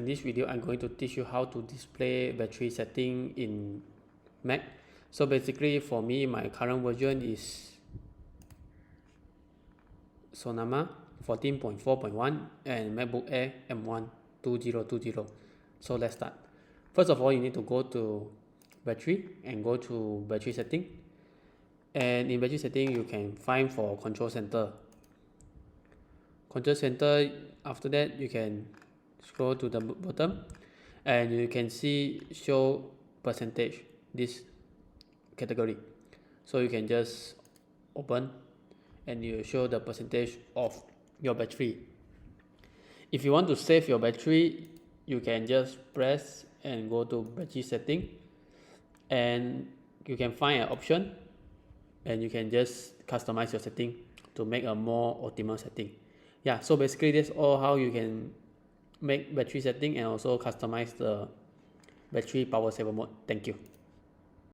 In this video, I'm going to teach you how to display battery setting in Mac. So basically for me, my current version is Sonama 14.4.1 and MacBook Air M1 2020. So let's start. First of all, you need to go to battery and go to battery setting. And in battery setting, you can find for control center. Control center, after that, you can scroll to the bottom and you can see show percentage, this category. So you can just open and you show the percentage of your battery. If you want to save your battery, you can just press and go to battery setting and you can find an option and you can just customize your setting to make a more optimal setting. Yeah, so basically that's all how you can make battery setting and also customize the battery power saver mode. Thank you.